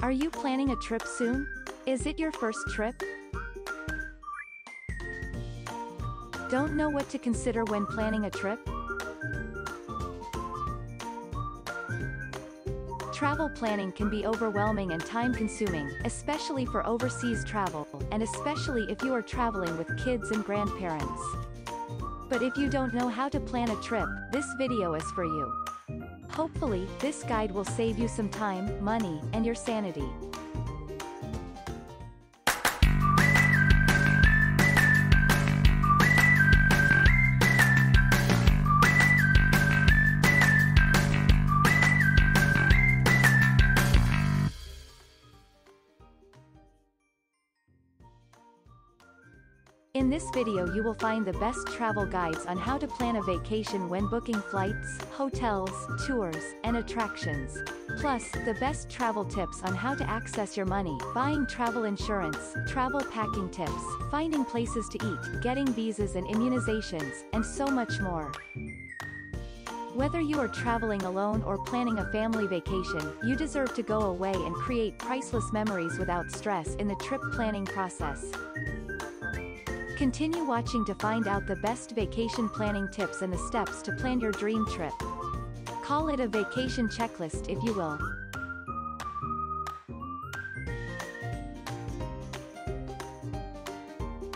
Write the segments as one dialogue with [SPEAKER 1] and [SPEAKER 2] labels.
[SPEAKER 1] Are you planning a trip soon? Is it your first trip? Don't know what to consider when planning a trip? Travel planning can be overwhelming and time-consuming, especially for overseas travel, and especially if you are traveling with kids and grandparents. But if you don't know how to plan a trip, this video is for you. Hopefully, this guide will save you some time, money, and your sanity. In this video you will find the best travel guides on how to plan a vacation when booking flights, hotels, tours, and attractions. Plus, the best travel tips on how to access your money, buying travel insurance, travel packing tips, finding places to eat, getting visas and immunizations, and so much more. Whether you are traveling alone or planning a family vacation, you deserve to go away and create priceless memories without stress in the trip planning process. Continue watching to find out the best vacation planning tips and the steps to plan your dream trip. Call it a vacation checklist if you will.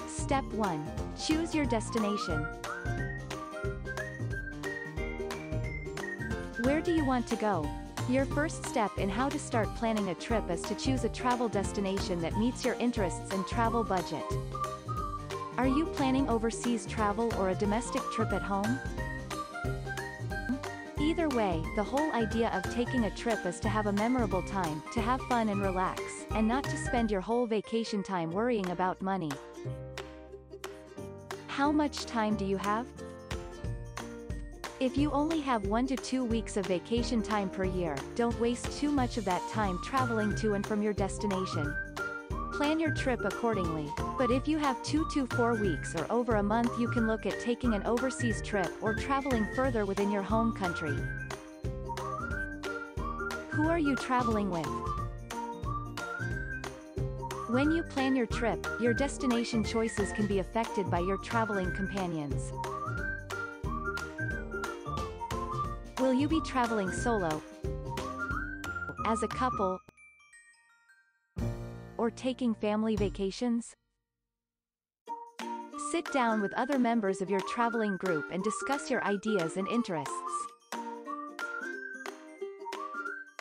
[SPEAKER 1] Step 1. Choose your destination. Where do you want to go? Your first step in how to start planning a trip is to choose a travel destination that meets your interests and travel budget. Are you planning overseas travel or a domestic trip at home? Either way, the whole idea of taking a trip is to have a memorable time, to have fun and relax, and not to spend your whole vacation time worrying about money. How much time do you have? If you only have 1 to 2 weeks of vacation time per year, don't waste too much of that time traveling to and from your destination. Plan your trip accordingly, but if you have 2 to 4 weeks or over a month, you can look at taking an overseas trip or traveling further within your home country. Who are you traveling with? When you plan your trip, your destination choices can be affected by your traveling companions. Will you be traveling solo, as a couple, or taking family vacations? Sit down with other members of your traveling group and discuss your ideas and interests.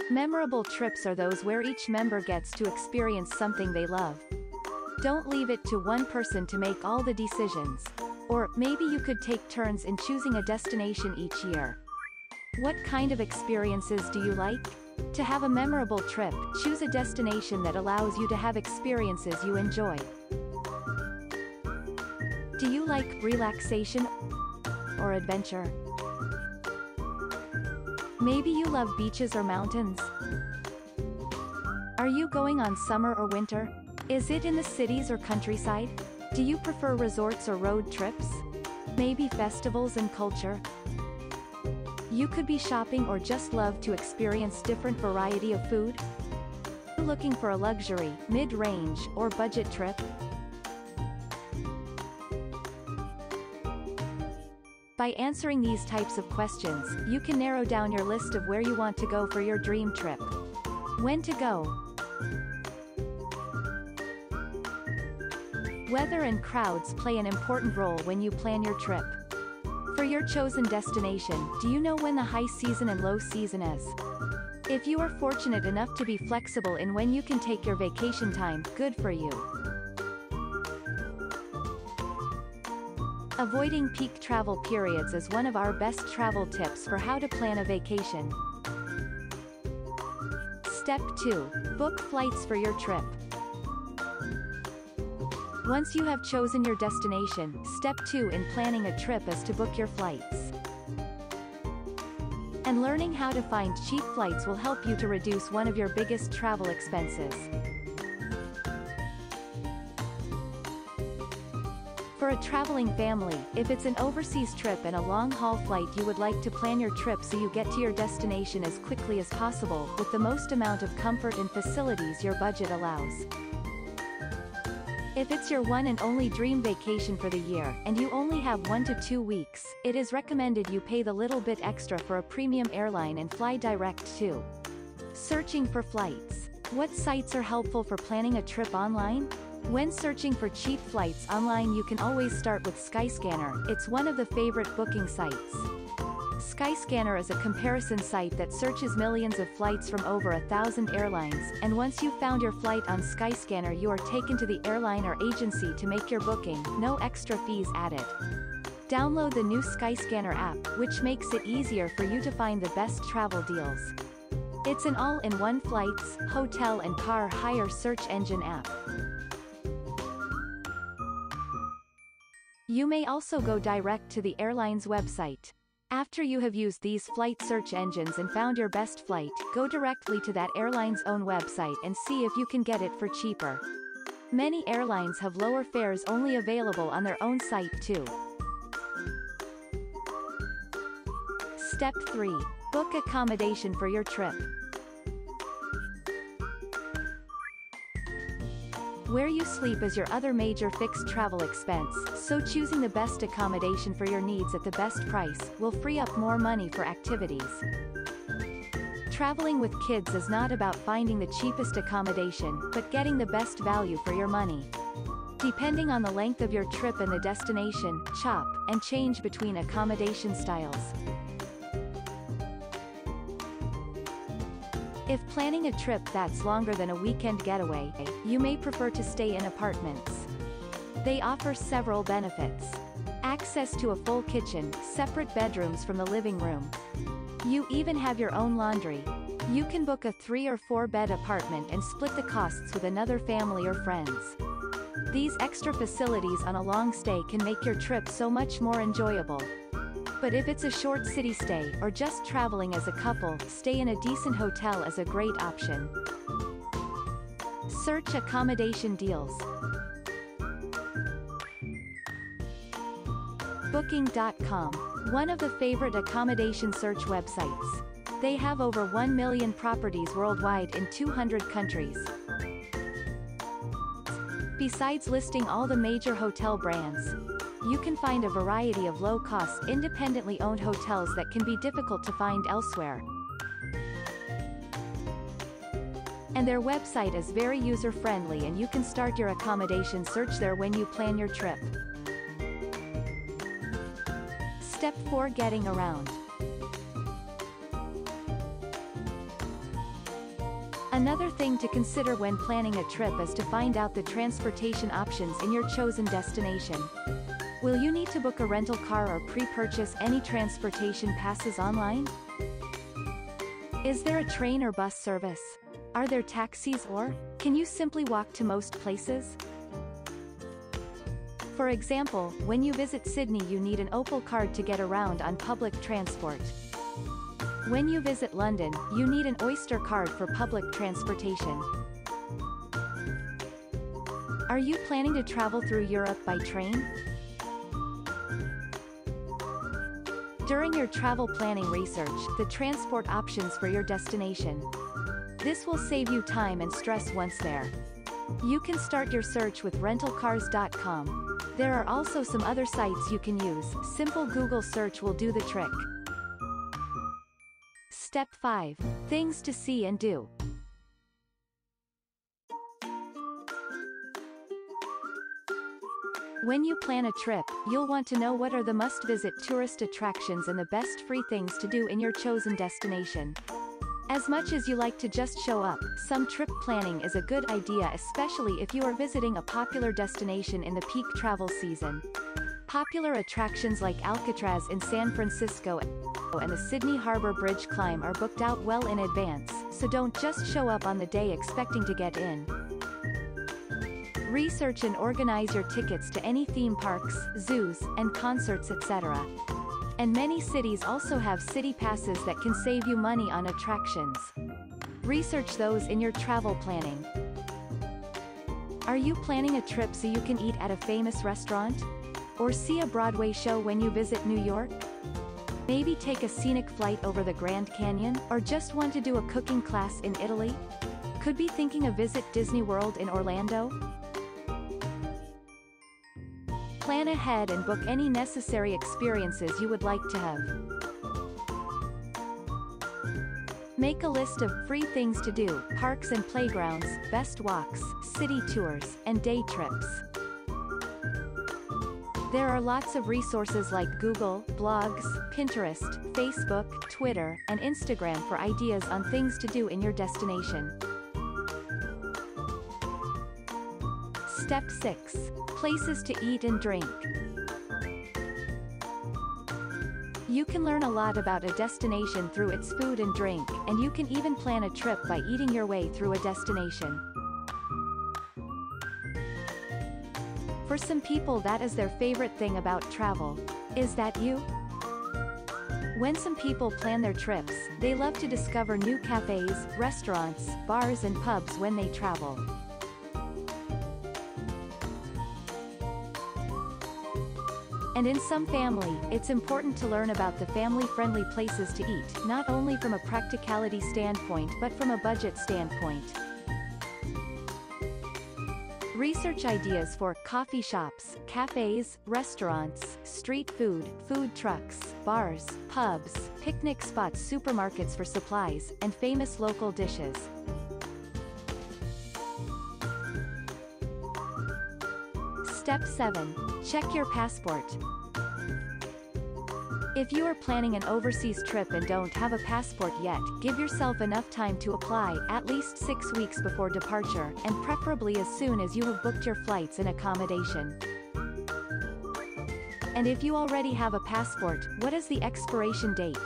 [SPEAKER 1] Memorable trips are those where each member gets to experience something they love. Don't leave it to one person to make all the decisions. Or, maybe you could take turns in choosing a destination each year. What kind of experiences do you like? To have a memorable trip, choose a destination that allows you to have experiences you enjoy. Do you like relaxation or adventure? Maybe you love beaches or mountains? Are you going on summer or winter? Is it in the cities or countryside? Do you prefer resorts or road trips? Maybe festivals and culture? You could be shopping or just love to experience different variety of food? Are you looking for a luxury, mid-range, or budget trip? By answering these types of questions, you can narrow down your list of where you want to go for your dream trip. When to go? Weather and crowds play an important role when you plan your trip. For your chosen destination, do you know when the high season and low season is? If you are fortunate enough to be flexible in when you can take your vacation time, good for you. Avoiding peak travel periods is one of our best travel tips for how to plan a vacation. Step 2. Book flights for your trip. Once you have chosen your destination, step 2 in planning a trip is to book your flights. And learning how to find cheap flights will help you to reduce one of your biggest travel expenses. For a traveling family, if it's an overseas trip and a long-haul flight, you would like to plan your trip so you get to your destination as quickly as possible, with the most amount of comfort and facilities your budget allows. If it's your one and only dream vacation for the year, and you only have 1 to 2 weeks, it is recommended you pay the little bit extra for a premium airline and fly direct to. Searching for flights. What sites are helpful for planning a trip online? When searching for cheap flights online, you can always start with Skyscanner. It's one of the favorite booking sites. Skyscanner is a comparison site that searches millions of flights from over 1,000 airlines, and once you've found your flight on Skyscanner, you are taken to the airline or agency to make your booking, no extra fees added. Download the new Skyscanner app, which makes it easier for you to find the best travel deals. It's an all-in-one flights, hotel and car hire search engine app. You may also go direct to the airline's website. After you have used these flight search engines and found your best flight, go directly to that airline's own website and see if you can get it for cheaper. Many airlines have lower fares only available on their own site too. Step 3. Book accommodation for your trip. Where you sleep is your other major fixed travel expense, so choosing the best accommodation for your needs at the best price will free up more money for activities. Traveling with kids is not about finding the cheapest accommodation, but getting the best value for your money. Depending on the length of your trip and the destination, chop and change between accommodation styles. If planning a trip that's longer than a weekend getaway, you may prefer to stay in apartments. They offer several benefits. Access to a full kitchen, separate bedrooms from the living room. You even have your own laundry. You can book a 3 or 4 bed apartment and split the costs with another family or friends. These extra facilities on a long stay can make your trip so much more enjoyable. But if it's a short city stay, or just traveling as a couple, stay in a decent hotel is a great option. Search accommodation deals. Booking.com. One of the favorite accommodation search websites. They have over 1 million properties worldwide in 200 countries. Besides listing all the major hotel brands, you can find a variety of low-cost, independently owned hotels that can be difficult to find elsewhere. And their website is very user-friendly, and you can start your accommodation search there when you plan your trip. Step 4. Getting around. Another thing to consider when planning a trip is to find out the transportation options in your chosen destination. Will you need to book a rental car or pre-purchase any transportation passes online? Is there a train or bus service? Are there taxis, or can you simply walk to most places? For example, when you visit Sydney, you need an Opal card to get around on public transport. When you visit London, you need an Oyster card for public transportation. Are you planning to travel through Europe by train? During your travel planning, research the transport options for your destination. This will save you time and stress once there. You can start your search with rentalcars.com. There are also some other sites you can use. Simple Google search will do the trick. Step 5. Things to see and do. When you plan a trip, you'll want to know what are the must-visit tourist attractions and the best free things to do in your chosen destination. As much as you like to just show up, some trip planning is a good idea, especially if you are visiting a popular destination in the peak travel season. Popular attractions like Alcatraz in San Francisco and the Sydney Harbour Bridge climb are booked out well in advance, so don't just show up on the day expecting to get in. Research and organize your tickets to any theme parks, zoos, and concerts, etc. And many cities also have city passes that can save you money on attractions. Research those in your travel planning. Are you planning a trip so you can eat at a famous restaurant? Or see a Broadway show when you visit New York? Maybe take a scenic flight over the Grand Canyon, or just want to do a cooking class in Italy? Could be thinking of visit Disney World in Orlando? Plan ahead and book any necessary experiences you would like to have. Make a list of free things to do, parks and playgrounds, best walks, city tours, and day trips. There are lots of resources like Google, blogs, Pinterest, Facebook, Twitter, and Instagram for ideas on things to do in your destination. Step 6. Places to eat and drink. You can learn a lot about a destination through its food and drink, and you can even plan a trip by eating your way through a destination. For some people, that is their favorite thing about travel. Is that you? When some people plan their trips, they love to discover new cafes, restaurants, bars and pubs when they travel. And in some family, it's important to learn about the family-friendly places to eat, not only from a practicality standpoint but from a budget standpoint. Research ideas for coffee shops, cafes, restaurants, street food, food trucks, bars, pubs, picnic spots, supermarkets for supplies, and famous local dishes. Step 7. Check your passport. If you are planning an overseas trip and don't have a passport yet, give yourself enough time to apply, at least 6 weeks before departure, and preferably as soon as you have booked your flights and accommodation. And if you already have a passport, what is the expiration date?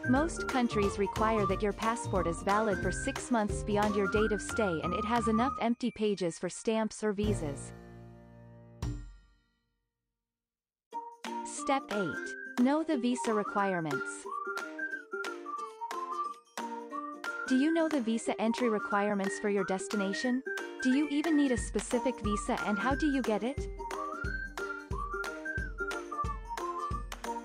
[SPEAKER 1] Most countries require that your passport is valid for 6 months beyond your date of stay and it has enough empty pages for stamps or visas. Step 8. Know the visa requirements. Do you know the visa entry requirements for your destination? Do you even need a specific visa, and how do you get it?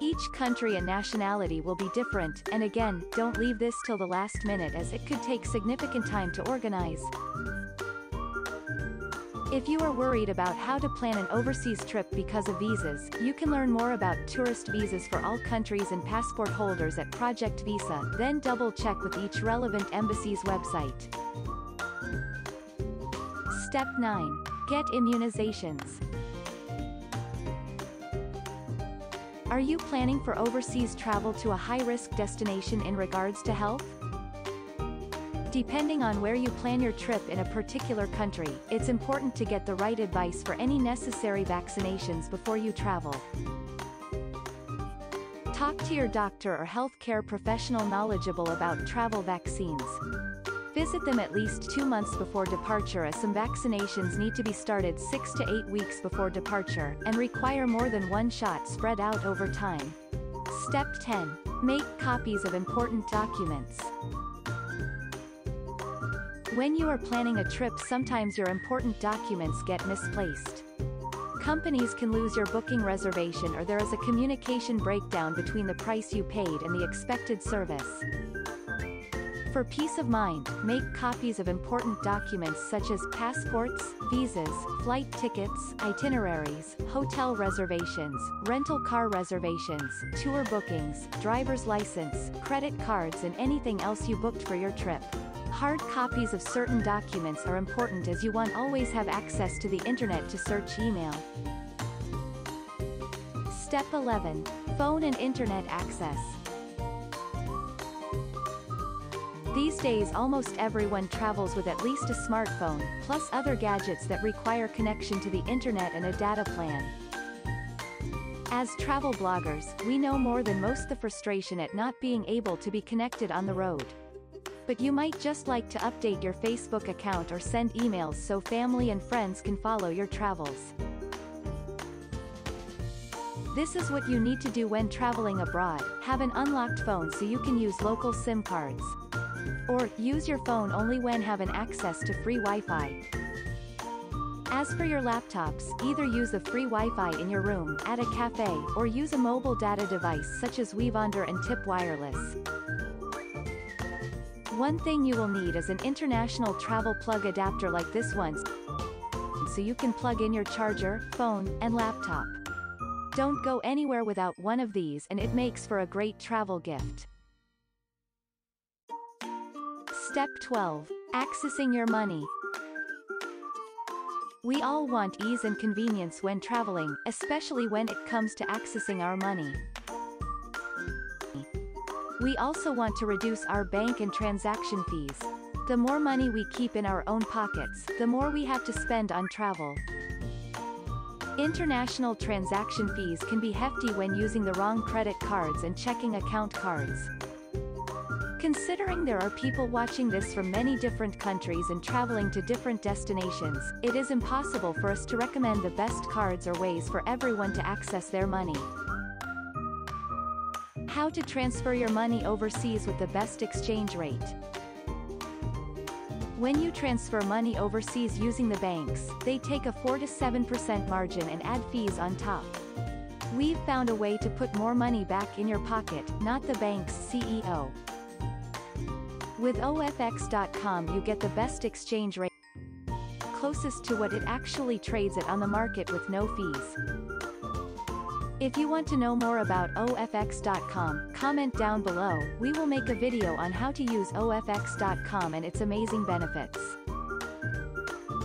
[SPEAKER 1] Each country and nationality will be different, and again, don't leave this till the last minute as it could take significant time to organize. If you are worried about how to plan an overseas trip because of visas, you can learn more about tourist visas for all countries and passport holders at Project Visa, then double-check with each relevant embassy's website. Step 9. Get immunizations. Are you planning for overseas travel to a high-risk destination in regards to health? Depending on where you plan your trip in a particular country, it's important to get the right advice for any necessary vaccinations before you travel. Talk to your doctor or healthcare professional knowledgeable about travel vaccines. Visit them at least 2 months before departure, as some vaccinations need to be started 6 to 8 weeks before departure, and require more than one shot spread out over time. Step 10. Make copies of important documents. When you are planning a trip, sometimes your important documents get misplaced. Companies can lose your booking reservation, or there is a communication breakdown between the price you paid and the expected service. For peace of mind, make copies of important documents such as passports, visas, flight tickets, itineraries, hotel reservations, rental car reservations, tour bookings, driver's license, credit cards, and anything else you booked for your trip. Hard copies of certain documents are important as you won't always have access to the internet to search email. Step 11. Phone and internet access. These days almost everyone travels with at least a smartphone, plus other gadgets that require connection to the internet and a data plan. As travel bloggers, we know more than most the frustration at not being able to be connected on the road. But you might just like to update your Facebook account or send emails so family and friends can follow your travels. This is what you need to do when traveling abroad: have an unlocked phone so you can use local SIM cards. Or, use your phone only when having access to free Wi-Fi. As for your laptops, either use a free Wi-Fi in your room, at a cafe, or use a mobile data device such as Wevander and Tip Wireless. One thing you will need is an international travel plug adapter like this one, so you can plug in your charger, phone, and laptop. Don't go anywhere without one of these, and it makes for a great travel gift. Step 12. Accessing your money. We all want ease and convenience when traveling, especially when it comes to accessing our money. We also want to reduce our bank and transaction fees. The more money we keep in our own pockets, the more we have to spend on travel. International transaction fees can be hefty when using the wrong credit cards and checking account cards. Considering there are people watching this from many different countries and traveling to different destinations, it is impossible for us to recommend the best cards or ways for everyone to access their money. How to transfer your money overseas with the best exchange rate. When you transfer money overseas using the banks, they take a 4 to 7% margin and add fees on top. We've found a way to put more money back in your pocket, not the bank's CEO. With OFX.com you get the best exchange rate, closest to what it actually trades at on the market with no fees. If you want to know more about OFX.com, comment down below. We will make a video on how to use OFX.com and its amazing benefits.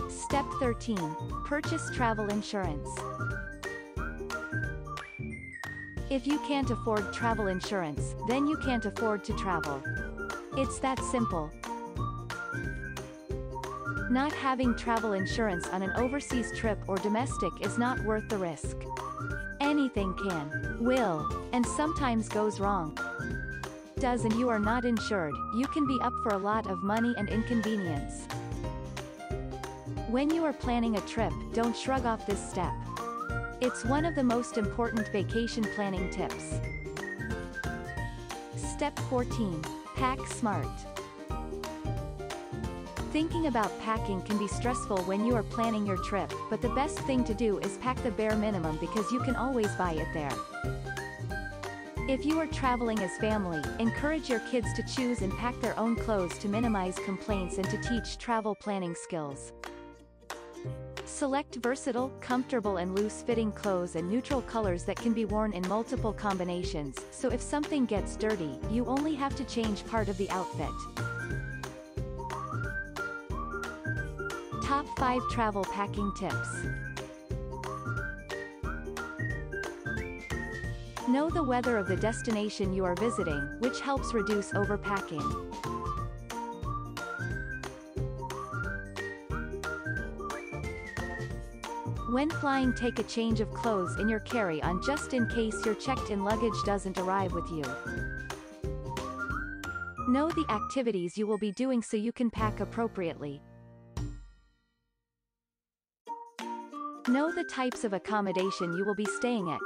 [SPEAKER 1] Step 13. Purchase travel insurance. If you can't afford travel insurance, then you can't afford to travel. It's that simple. Not having travel insurance on an overseas trip or domestic is not worth the risk. Anything can, will, and sometimes goes wrong. And you are not insured, you can be up for a lot of money and inconvenience. When you are planning a trip, don't shrug off this step. It's one of the most important vacation planning tips. Step 14. Pack smart. Thinking about packing can be stressful when you are planning your trip, but the best thing to do is pack the bare minimum because you can always buy it there. If you are traveling as family, encourage your kids to choose and pack their own clothes to minimize complaints and to teach travel planning skills. Select versatile, comfortable and loose-fitting clothes and neutral colors that can be worn in multiple combinations, so if something gets dirty, you only have to change part of the outfit. Top 5 travel packing tips. Know the weather of the destination you are visiting, which helps reduce overpacking. When flying, take a change of clothes in your carry-on just in case your checked-in luggage doesn't arrive with you. Know the activities you will be doing so you can pack appropriately. Know the types of accommodation you will be staying at.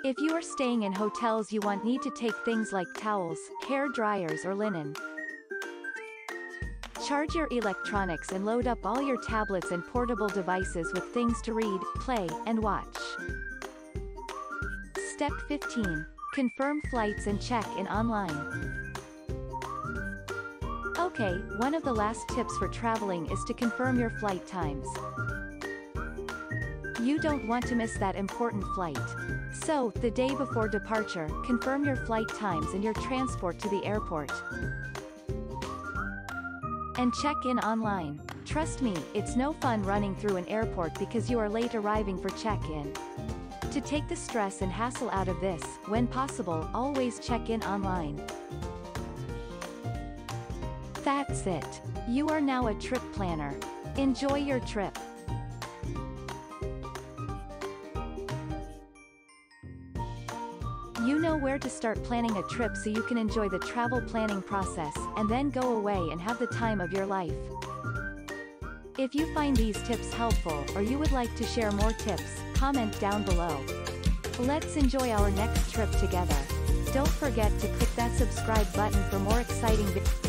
[SPEAKER 1] If you are staying in hotels you need to take things like towels, hair dryers or linen. Charge your electronics and load up all your tablets and portable devices with things to read, play, and watch. Step 15. Confirm flights and check-in online. Okay, one of the last tips for traveling is to confirm your flight times. You don't want to miss that important flight. So, the day before departure, confirm your flight times and your transport to the airport. And check in online. Trust me, it's no fun running through an airport because you are late arriving for check-in. To take the stress and hassle out of this, when possible, always check in online. That's it. You are now a trip planner. Enjoy your trip. You know where to start planning a trip so you can enjoy the travel planning process, and then go away and have the time of your life. If you find these tips helpful, or you would like to share more tips, comment down below. Let's enjoy our next trip together. Don't forget to click that subscribe button for more exciting videos.